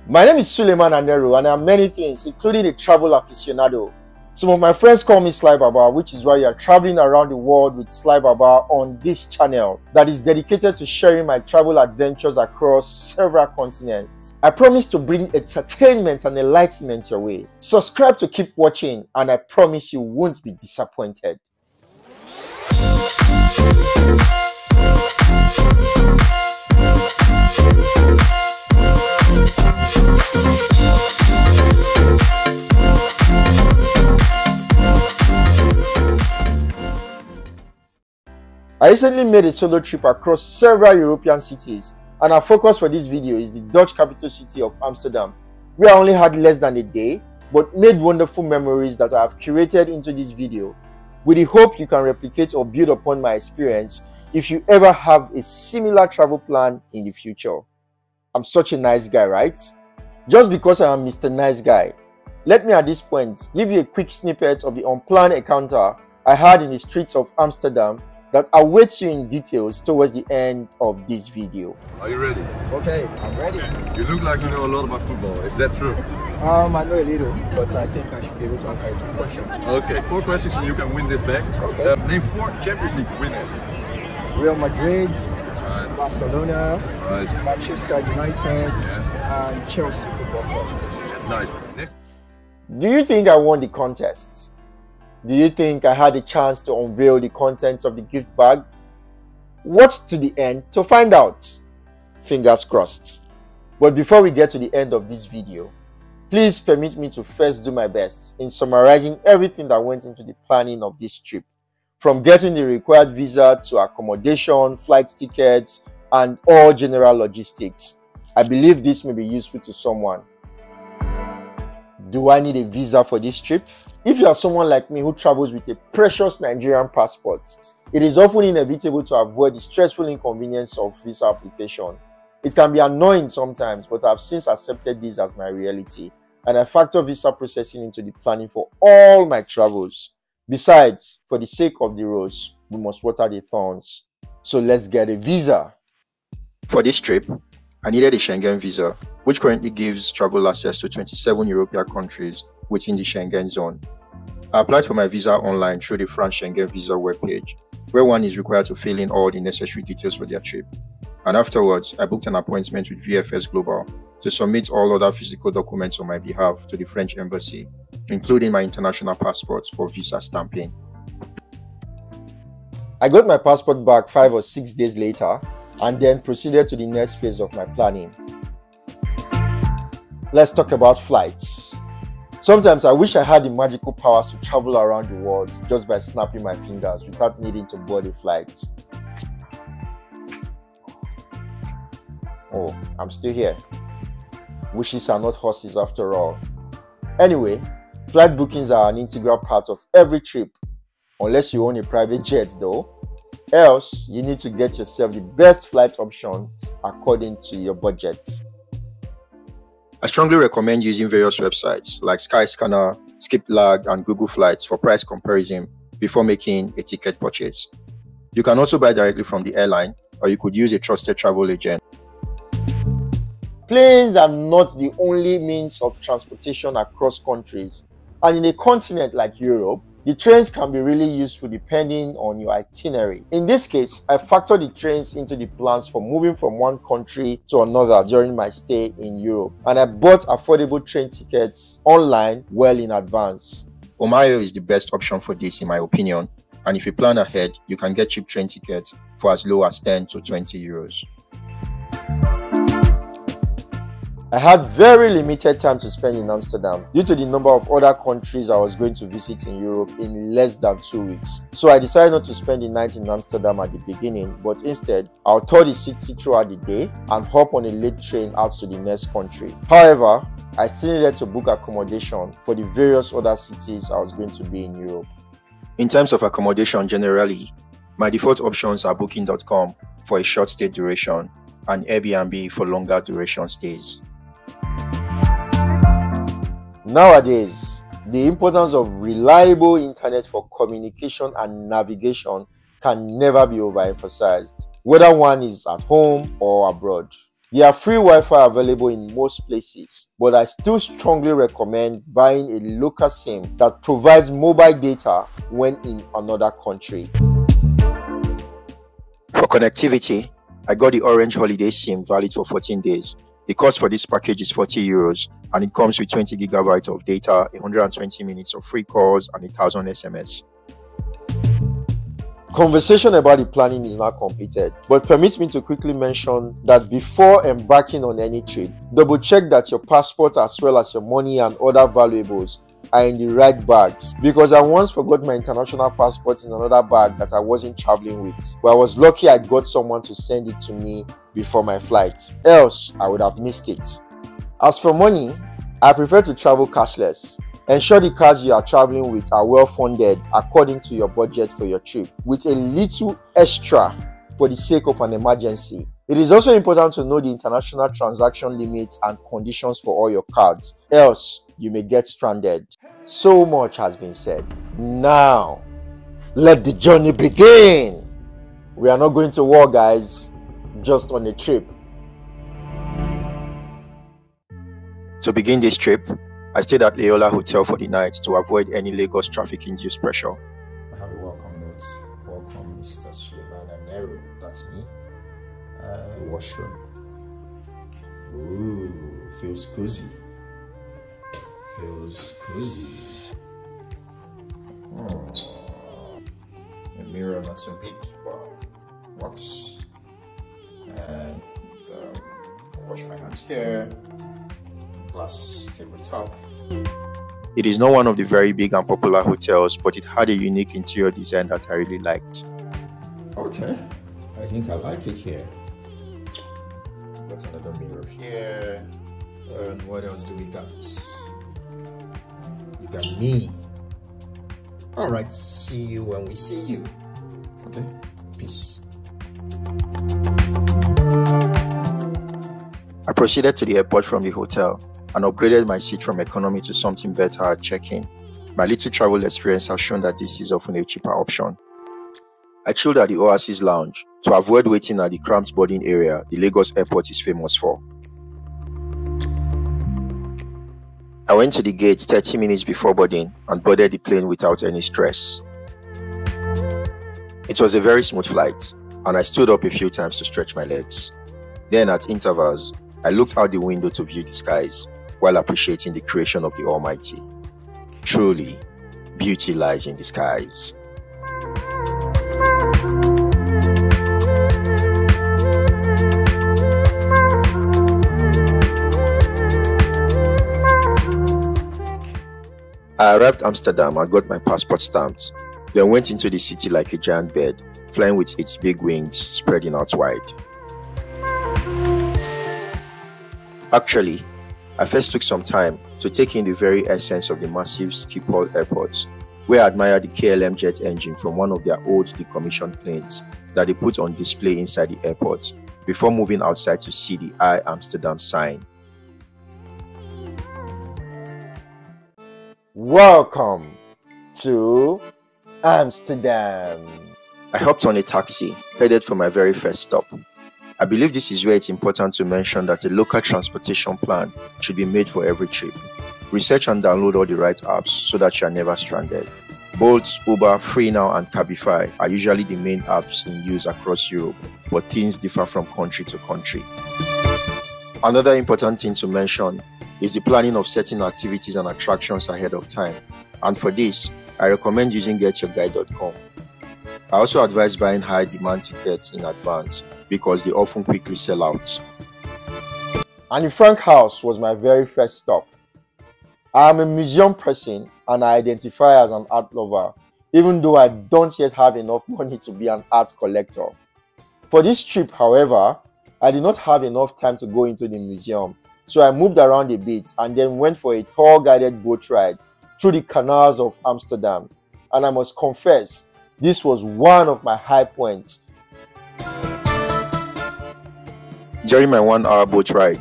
My name is Suleiman Aneru and I am many things, including a travel aficionado. Some of my friends call me Sly Baba, which is why you are traveling around the world with Sly Baba on this channel that is dedicated to sharing my travel adventures across several continents. I promise to bring entertainment and enlightenment your way. Subscribe to keep watching and I promise you won't be disappointed. I recently made a solo trip across several European cities, and our focus for this video is the Dutch capital city of Amsterdam, where I only had less than a day, but made wonderful memories that I have curated into this video, with the hope you can replicate or build upon my experience if you ever have a similar travel plan in the future. I'm such a nice guy, right? Just because I am Mr. Nice Guy, let me at this point give you a quick snippet of the unplanned encounter I had in the streets of Amsterdam that awaits you in details towards the end of this video. Are you ready? Okay, I'm ready. You look like you know a lot about football. Is that true? I know a little, but I think I should be able to answer 2 questions. Okay, 4 questions and you can win this back. Okay. Name 4 Champions League winners. Real Madrid, Right. Barcelona, Right. Manchester United, and Chelsea Football Club. That's nice. Next. Do you think I won the contest? Do you think I had a chance to unveil the contents of the gift bag? Watch to the end to find out. Fingers crossed. But before we get to the end of this video, please permit me to first do my best in summarizing everything that went into the planning of this trip, from getting the required visa to accommodation, flight tickets, and all general logistics. I believe this may be useful to someone. Do I need a visa for this trip? If you are someone like me who travels with a precious Nigerian passport, it is often inevitable to avoid the stressful inconvenience of visa application. It can be annoying sometimes, but I have since accepted this as my reality, and I factor visa processing into the planning for all my travels. Besides, for the sake of the roads, we must water the thorns. So let's get a visa. For this trip, I needed a Schengen visa, which currently gives travel access to 27 European countries within the Schengen zone. I applied for my visa online through the France Schengen visa webpage, where one is required to fill in all the necessary details for their trip. And afterwards, I booked an appointment with VFS Global to submit all other physical documents on my behalf to the French embassy, including my international passport for visa stamping. I got my passport back 5 or 6 days later and then proceeded to the next phase of my planning. Let's talk about flights. Sometimes I wish I had the magical powers to travel around the world just by snapping my fingers without needing to board a flight. Oh, I'm still here. Wishes are not horses after all. Anyway, flight bookings are an integral part of every trip, unless you own a private jet though. Else, you need to get yourself the best flight options according to your budget. I strongly recommend using various websites like Skyscanner, Skiplag, and Google Flights for price comparison before making a ticket purchase. You can also buy directly from the airline, or you could use a trusted travel agent. Planes are not the only means of transportation across countries, and in a continent like Europe, the trains can be really useful depending on your itinerary. In this case, I factored the trains into the plans for moving from one country to another during my stay in Europe, and I bought affordable train tickets online well in advance. Omayo is the best option for this in my opinion, and if you plan ahead, you can get cheap train tickets for as low as 10 to 20 euros. I had very limited time to spend in Amsterdam due to the number of other countries I was going to visit in Europe in less than 2 weeks. So I decided not to spend the night in Amsterdam at the beginning, but instead I'll tour the city throughout the day and hop on a late train out to the next country. However, I still needed to book accommodation for the various other cities I was going to be in Europe. In terms of accommodation generally, my default options are booking.com for a short stay duration and Airbnb for longer duration stays. Nowadays, the importance of reliable internet for communication and navigation can never be overemphasized, whether one is at home or abroad. There are free Wi-Fi available in most places, but I still strongly recommend buying a local SIM that provides mobile data when in another country. For connectivity, I got the Orange Holiday SIM valid for 14 days. The cost for this package is €40 and it comes with 20 gigabytes of data, 120 minutes of free calls and 1,000 SMS. Conversation about the planning is now completed, but permit me to quickly mention that before embarking on any trip, double check that your passport as well as your money and other valuables are in the right bags, because I once forgot my international passport in another bag that I wasn't traveling with, but I was lucky I got someone to send it to me before my flight, else I would have missed it. As for money, I prefer to travel cashless. Ensure the cards you are traveling with are well funded according to your budget for your trip, with a little extra for the sake of an emergency. It is also important to know the international transaction limits and conditions for all your cards, else you may get stranded. So much has been said. Now, let the journey begin. We are not going to war, guys, just on a trip. To begin this trip, I stayed at Leola Hotel for the night to avoid any Lagos traffic-induced pressure. I have a welcome note. Welcome, Mr. Suleiman and Nero. That's me. Washroom. Ooh, feels cozy. Feels cozy. Oh, a mirror, not so big, but works. And wash my hands here. Glass tabletop. It is not one of the very big and popular hotels, but it had a unique interior design that I really liked. Okay, I think I like it here. Got another mirror here. And what else do we got? We got me. Alright, see you when we see you. Okay, peace. I proceeded to the airport from the hotel and upgraded my seat from economy to something better at check-in. My little travel experience has shown that this is often a cheaper option. I chilled at the Oasis Lounge to avoid waiting at the cramped boarding area the Lagos airport is famous for. I went to the gate 30 minutes before boarding and boarded the plane without any stress. It was a very smooth flight, and I stood up a few times to stretch my legs. Then at intervals, I looked out the window to view the skies while appreciating the creation of the Almighty. Truly, beauty lies in the skies. I arrived Amsterdam and got my passport stamped, then went into the city like a giant bird, flying with its big wings spreading out wide. Actually, I first took some time to take in the very essence of the massive Schiphol airport, where I admired the KLM jet engine from one of their old decommissioned planes that they put on display inside the airport before moving outside to see the In Amsterdam sign. Welcome to Amsterdam. I hopped on a taxi, headed for my very first stop. I believe this is where it's important to mention that a local transportation plan should be made for every trip. Research and download all the right apps so that you are never stranded. Bolt, Uber, FreeNow and Cabify are usually the main apps in use across Europe, but things differ from country to country. Another important thing to mention is the planning of certain activities and attractions ahead of time, and for this, I recommend using getyourguide.com. I also advise buying high demand tickets in advance because they often quickly sell out. Anne Frank House was my very first stop. I am a museum person and I identify as an art lover, even though I don't yet have enough money to be an art collector. For this trip, however, I did not have enough time to go into the museum, so I moved around a bit and then went for a tour-guided boat ride through the canals of Amsterdam, and I must confess, this was one of my high points. During my 1-hour boat ride,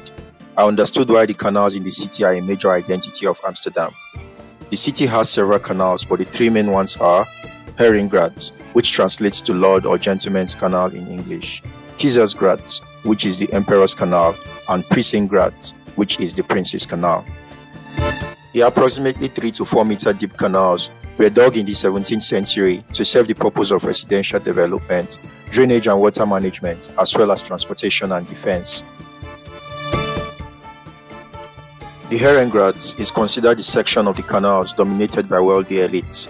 I understood why the canals in the city are a major identity of Amsterdam. The city has several canals, but the three main ones are Herengracht, which translates to Lord or Gentleman's Canal in English, Keizersgracht, which is the Emperor's Canal, and Prinsengracht, which is the Prince's Canal. The approximately 3 to 4 meter deep canals were dug in the 17th century to serve the purpose of residential development, drainage and water management, as well as transportation and defense. The Herengracht is considered the section of the canals dominated by wealthy elites.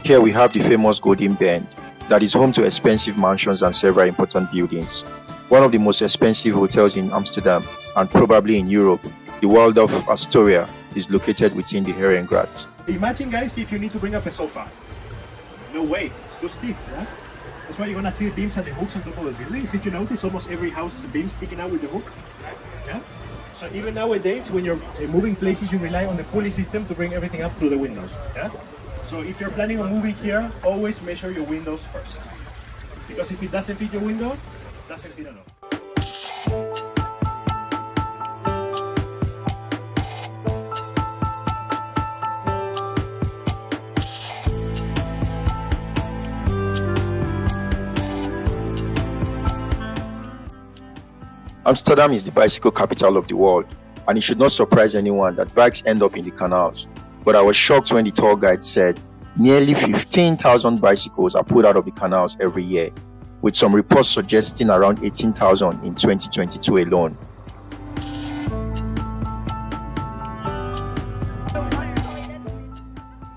Here we have the famous Golden Bend, that is home to expensive mansions and several important buildings. One of the most expensive hotels in Amsterdam and probably in Europe, the Waldorf Astoria, is located within the Herengracht. Imagine, guys, if you need to bring up a sofa. No way, it's too steep, yeah? That's why you're gonna see the beams and the hooks on top of the buildings. Did you notice almost every house has a beam sticking out with the hook? Yeah? So even nowadays, when you're moving places, you rely on the pulley system to bring everything up through the windows. Yeah? So if you're planning on moving here, always measure your windows first. Because if it doesn't fit your window, it doesn't fit at all. Amsterdam is the bicycle capital of the world, and it should not surprise anyone that bikes end up in the canals. But I was shocked when the tour guide said nearly 15,000 bicycles are pulled out of the canals every year, with some reports suggesting around 18,000 in 2022 alone.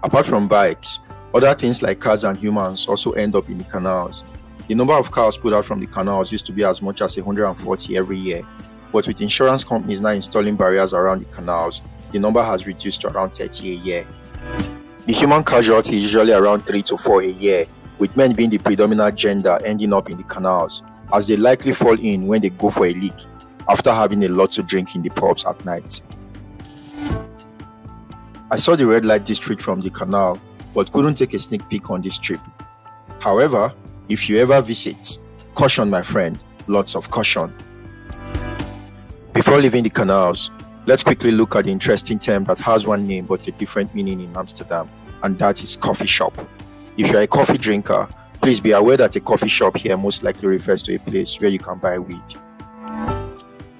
Apart from bikes, other things like cars and humans also end up in the canals. The number of cars pulled out from the canals used to be as much as 140 every year, but with insurance companies now installing barriers around the canals, the number has reduced to around 30 a year. The human casualty is usually around 3 to 4 a year, with men being the predominant gender ending up in the canals, as they likely fall in when they go for a leak after having a lot to drink in the pubs at night. I saw the red light district from the canal, but couldn't take a sneak peek on this trip. However, if you ever visit, caution my friend, lots of caution. Before leaving the canals, let's quickly look at the interesting term that has one name but a different meaning in Amsterdam, and that is coffee shop. If you're a coffee drinker, please be aware that a coffee shop here most likely refers to a place where you can buy weed.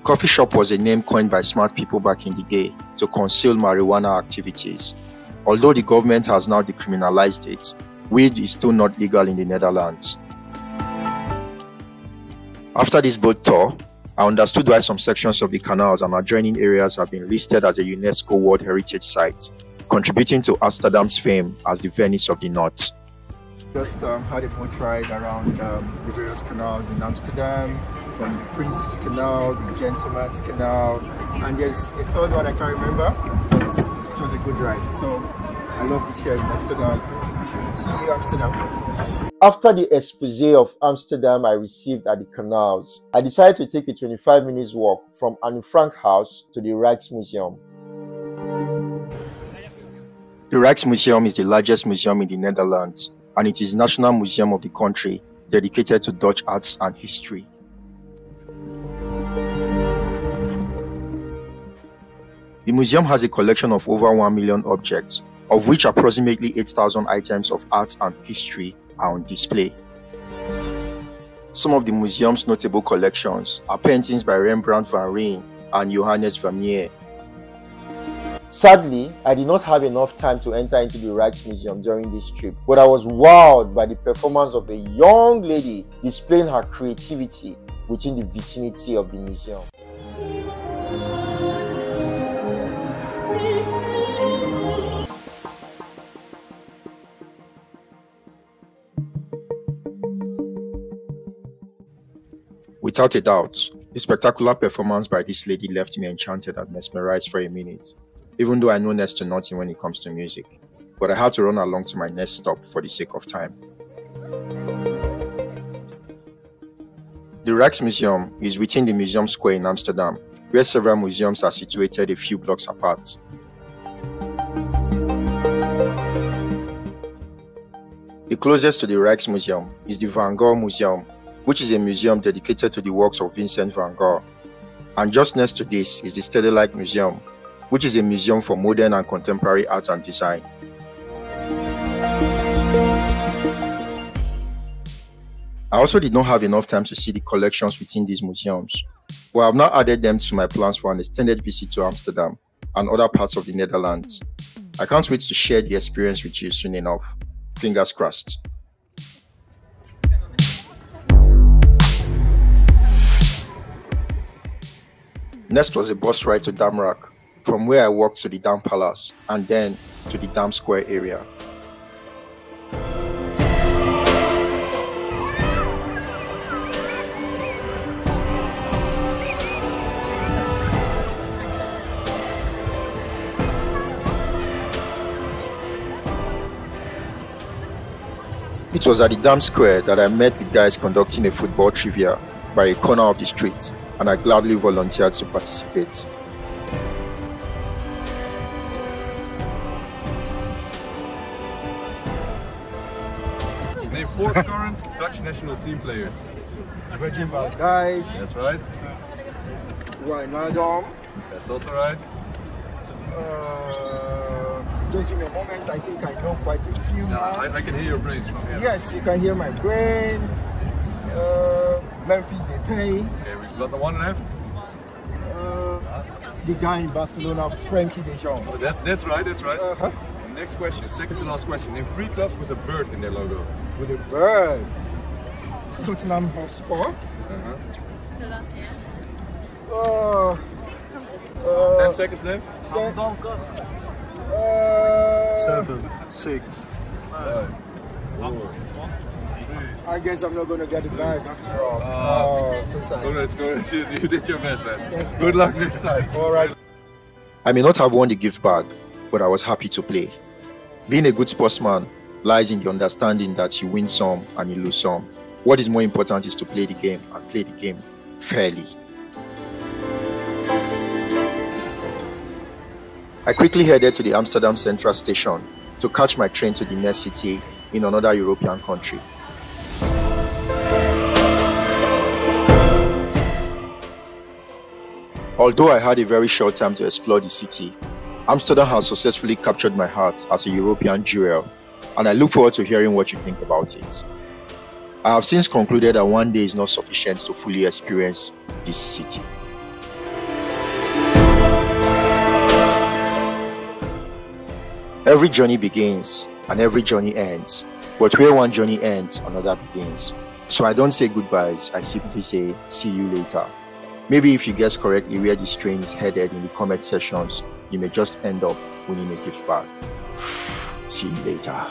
Coffee shop was a name coined by smart people back in the day to conceal marijuana activities. Although the government has now decriminalized it, weed is still not legal in the Netherlands. After this boat tour, I understood why some sections of the canals and adjoining areas have been listed as a UNESCO World Heritage Site, contributing to Amsterdam's fame as the Venice of the North. Just had a boat ride around the various canals in Amsterdam, from the Prince's Canal, the Gentleman's Canal, and there's a third one I can't remember, but it was a good ride. So I loved it here in Amsterdam. See you, Amsterdam. After the expose of Amsterdam I received at the canals, I decided to take a 25 minutes walk from Anne Frank House to the Rijksmuseum. The Rijksmuseum is the largest museum in the Netherlands, and it is the national museum of the country dedicated to Dutch arts and history. The museum has a collection of over 1 million objects, of which approximately 8,000 items of art and history are on display. Some of the museum's notable collections are paintings by Rembrandt van Rijn and Johannes Vermeer. Sadly, I did not have enough time to enter into the Rijksmuseum during this trip, but I was wowed by the performance of a young lady displaying her creativity within the vicinity of the museum. Without a doubt, the spectacular performance by this lady left me enchanted and mesmerized for a minute, even though I know next to nothing when it comes to music, but I had to run along to my next stop for the sake of time. The Rijksmuseum is within the Museum Square in Amsterdam, where several museums are situated a few blocks apart. The closest to the Rijksmuseum is the Van Gogh Museum, which is a museum dedicated to the works of Vincent van Gogh. And just next to this is the Stedelijk Museum, which is a museum for modern and contemporary art and design. I also did not have enough time to see the collections within these museums, but I've now added them to my plans for an extended visit to Amsterdam and other parts of the Netherlands. I can't wait to share the experience with you soon enough. Fingers crossed. Next was a bus ride to Damrak, from where I walked to the Dam Palace and then to the Dam Square area. It was at the Dam Square that I met the guys conducting a football trivia by a corner of the street, and I gladly volunteered to participate. Name 4 current Dutch national team players. Virgin van Dijk. That's right. Wijnaldum. That's also right. Just give me a moment, I think I know quite a few now. I can hear your brains from here. Yes, you can hear my brain. Memphis Depay. Okay, we've got the one left. The guy in Barcelona, Frankie de Jong. Oh, that's right. Next question, second to last question. Name 3 clubs with a bird in their logo. With a bird. Tottenham Hotspur. 10 seconds left. 7, 6, 5, 4. I guess I'm not going to get it back after all. So sad. You did your best, man. Good luck next time. All right. I may not have won the gift bag, but I was happy to play. Being a good sportsman lies in the understanding that you win some and you lose some. What is more important is to play the game and play the game fairly. I quickly headed to the Amsterdam Central Station to catch my train to the next city in another European country. Although I had a very short time to explore the city, Amsterdam has successfully captured my heart as a European jewel, and I look forward to hearing what you think about it. I have since concluded that one day is not sufficient to fully experience this city. Every journey begins and every journey ends, but where one journey ends, another begins. So I don't say goodbyes, I simply say see you later. Maybe if you guess correctly where this train is headed in the comment sections, you may just end up winning a gift bag. See you later.